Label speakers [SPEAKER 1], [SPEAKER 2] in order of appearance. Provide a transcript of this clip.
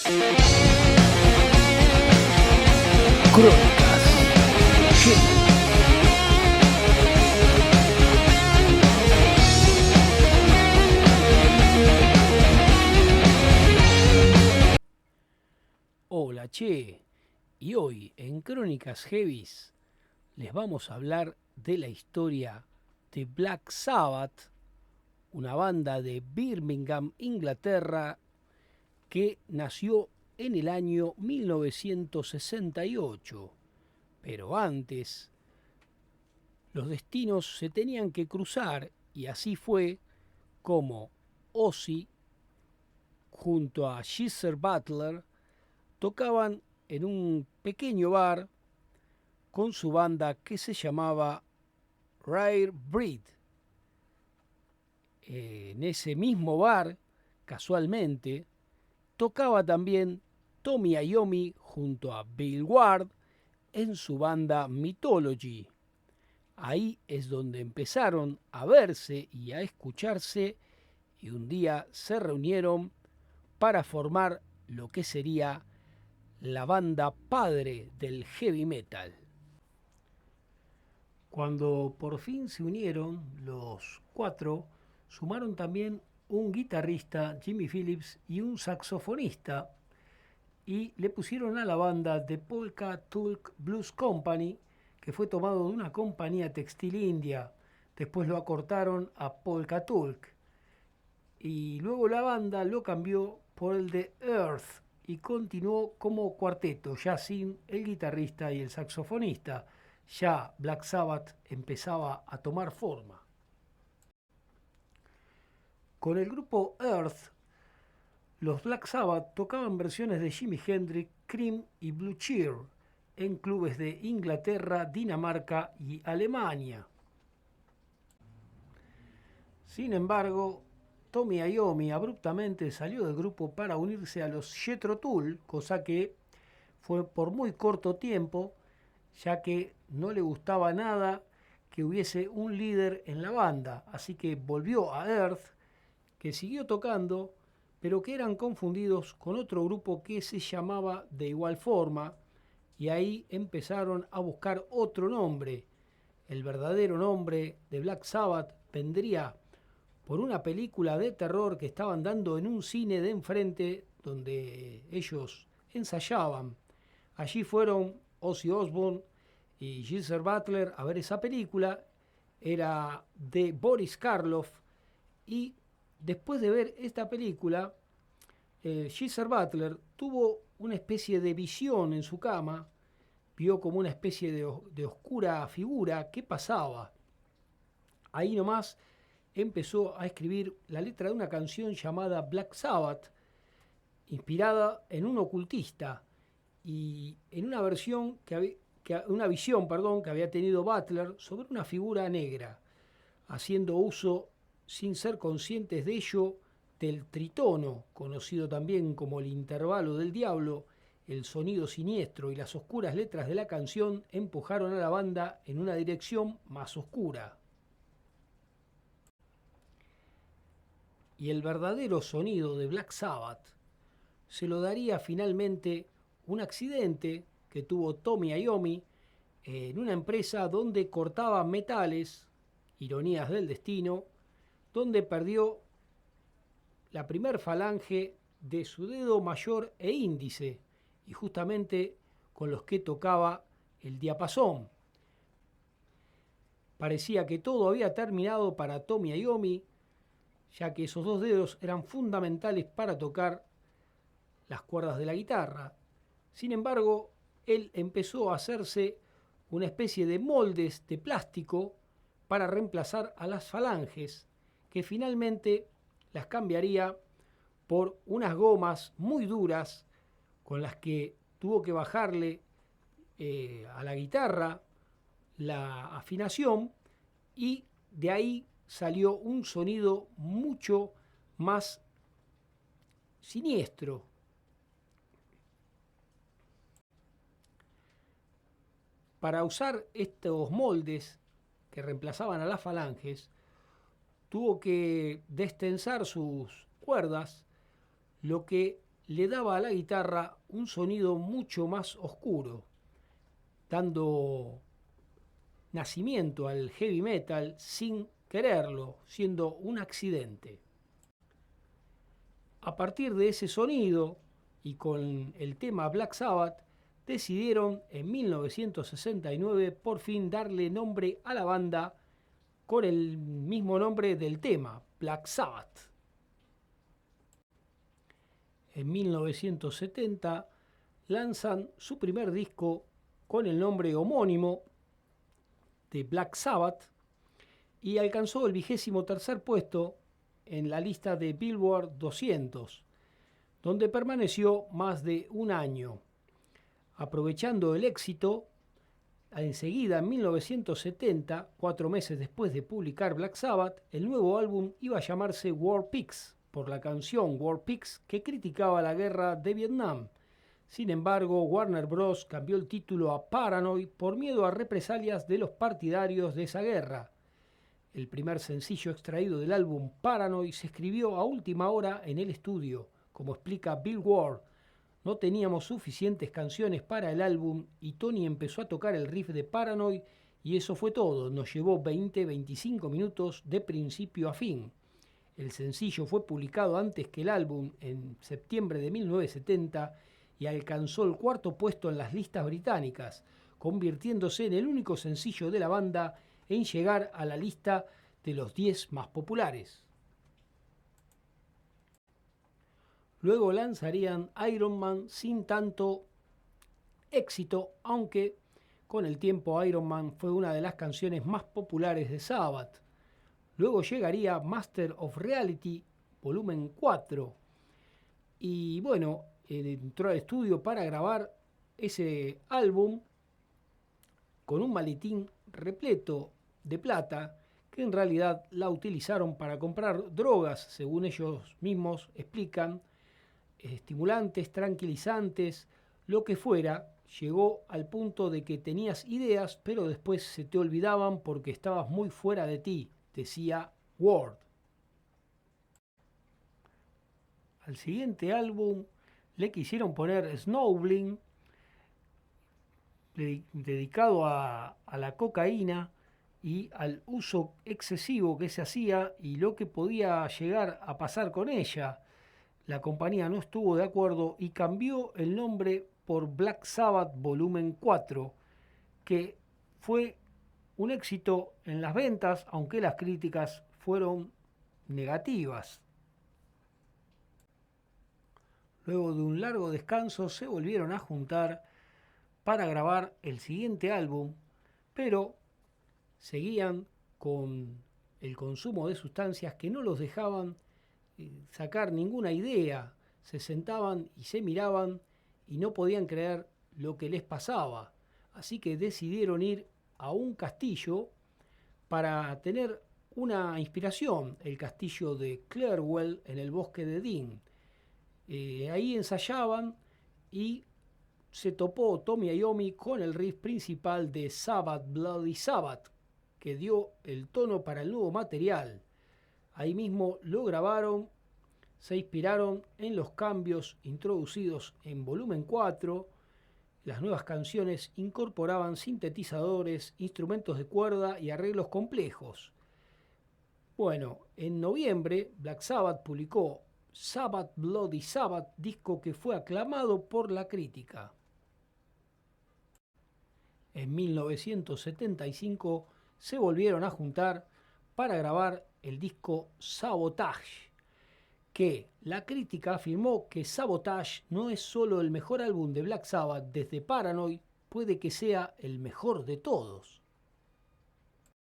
[SPEAKER 1] Crónicas Heavy. Hola, che. Y hoy en Crónicas Heavies les vamos a hablar de la historia de Black Sabbath, una banda de Birmingham, Inglaterra, que nació en el año 1968. Pero antes, los destinos se tenían que cruzar y así fue como Ozzy junto a Geezer Butler tocaban en un pequeño bar con su banda que se llamaba Rare Breed. En ese mismo bar, casualmente, tocaba también Tommy Iommi junto a Bill Ward en su banda Mythology. Ahí es donde empezaron a verse y a escucharse y un día se reunieron para formar lo que sería la banda padre del heavy metal. Cuando por fin se unieron los cuatro, sumaron también un guitarrista, Jimmy Phillips, y un saxofonista, y le pusieron a la banda The Polka Tulk Blues Company, que fue tomado de una compañía textil india. Después lo acortaron a Polka Tulk. Y luego la banda lo cambió por el de Earth y continuó como cuarteto, ya sin el guitarrista y el saxofonista. Ya Black Sabbath empezaba a tomar forma. Con el grupo Earth, los Black Sabbath tocaban versiones de Jimi Hendrix, Cream y Blue Cheer en clubes de Inglaterra, Dinamarca y Alemania. Sin embargo, Tommy Iommi abruptamente salió del grupo para unirse a los Jethro Tull, cosa que fue por muy corto tiempo, ya que no le gustaba nada que hubiese un líder en la banda, así que volvió a Earth, que siguió tocando, pero que eran confundidos con otro grupo que se llamaba de igual forma, y ahí empezaron a buscar otro nombre. El verdadero nombre de Black Sabbath vendría por una película de terror que estaban dando en un cine de enfrente donde ellos ensayaban. Allí fueron Ozzy Osbourne y Geezer Butler a ver esa película. Era de Boris Karloff, y después de ver esta película, Geezer Butler tuvo una especie de visión en su cama, vio como una especie de oscura figura. ¿Qué pasaba? Ahí nomás empezó a escribir la letra de una canción llamada Black Sabbath, inspirada en un ocultista y en una versión una visión que había tenido Butler sobre una figura negra, haciendo uso, sin ser conscientes de ello, del tritono, conocido también como el intervalo del diablo. El sonido siniestro y las oscuras letras de la canción empujaron a la banda en una dirección más oscura. Y el verdadero sonido de Black Sabbath se lo daría finalmente un accidente que tuvo Tommy Iommi en una empresa donde cortaba metales, ironías del destino, donde perdió la primer falange de su dedo mayor e índice, y justamente con los que tocaba el diapasón. Parecía que todo había terminado para Tommy Iommi, ya que esos dos dedos eran fundamentales para tocar las cuerdas de la guitarra. Sin embargo, él empezó a hacerse una especie de moldes de plástico para reemplazar a las falanges, que finalmente las cambiaría por unas gomas muy duras con las que tuvo que bajarle a la guitarra la afinación, y de ahí salió un sonido mucho más siniestro. Para usar estos moldes que reemplazaban a las falanges, tuvo que destensar sus cuerdas, lo que le daba a la guitarra un sonido mucho más oscuro, dando nacimiento al heavy metal sin quererlo, siendo un accidente. A partir de ese sonido y con el tema Black Sabbath, decidieron en 1969 por fin darle nombre a la banda con el mismo nombre del tema, Black Sabbath. En 1970 lanzan su primer disco con el nombre homónimo de Black Sabbath y alcanzó el 23º puesto en la lista de Billboard 200, donde permaneció más de un año. Aprovechando el éxito, enseguida en 1970, 4 meses después de publicar Black Sabbath, el nuevo álbum iba a llamarse War Pigs, por la canción War Pigs que criticaba la guerra de Vietnam. Sin embargo, Warner Bros. Cambió el título a Paranoid por miedo a represalias de los partidarios de esa guerra. El primer sencillo extraído del álbum Paranoid se escribió a última hora en el estudio. Como explica Bill Ward, no teníamos suficientes canciones para el álbum y Tony empezó a tocar el riff de Paranoid y eso fue todo. Nos llevó 20-25 minutos de principio a fin. El sencillo fue publicado antes que el álbum en septiembre de 1970 y alcanzó el 4º puesto en las listas británicas, convirtiéndose en el único sencillo de la banda en llegar a la lista de los 10 más populares. Luego lanzarían Iron Man sin tanto éxito, aunque con el tiempo Iron Man fue una de las canciones más populares de Sabbath. Luego llegaría Master of Reality, volumen 4. Y bueno, entró al estudio para grabar ese álbum con un maletín repleto de plata que en realidad la utilizaron para comprar drogas, según ellos mismos explican, estimulantes, tranquilizantes, lo que fuera. Llegó al punto de que tenías ideas, pero después se te olvidaban porque estabas muy fuera de ti, decía Ward. Al siguiente álbum le quisieron poner Snowblind, dedicado a la cocaína y al uso excesivo que se hacía y lo que podía llegar a pasar con ella. La compañía no estuvo de acuerdo y cambió el nombre por Black Sabbath Volumen 4, que fue un éxito en las ventas, aunque las críticas fueron negativas. Luego de un largo descanso se volvieron a juntar para grabar el siguiente álbum, pero seguían con el consumo de sustancias que no los dejaban sacar ninguna idea. Se sentaban y se miraban y no podían creer lo que les pasaba. Así que decidieron ir a un castillo para tener una inspiración, el castillo de Clairwell en el bosque de Dean. Ahí ensayaban y se topó Tommy Iommi con el riff principal de Sabbath Bloody Sabbath, que dio el tono para el nuevo material. Ahí mismo lo grabaron, se inspiraron en los cambios introducidos en volumen 4. Las nuevas canciones incorporaban sintetizadores, instrumentos de cuerda y arreglos complejos. Bueno, en noviembre Black Sabbath publicó Sabbath Bloody Sabbath, disco que fue aclamado por la crítica. En 1975 se volvieron a juntar para grabar el disco Sabotage, que la crítica afirmó que Sabotage no es solo el mejor álbum de Black Sabbath desde Paranoid, puede que sea el mejor de todos.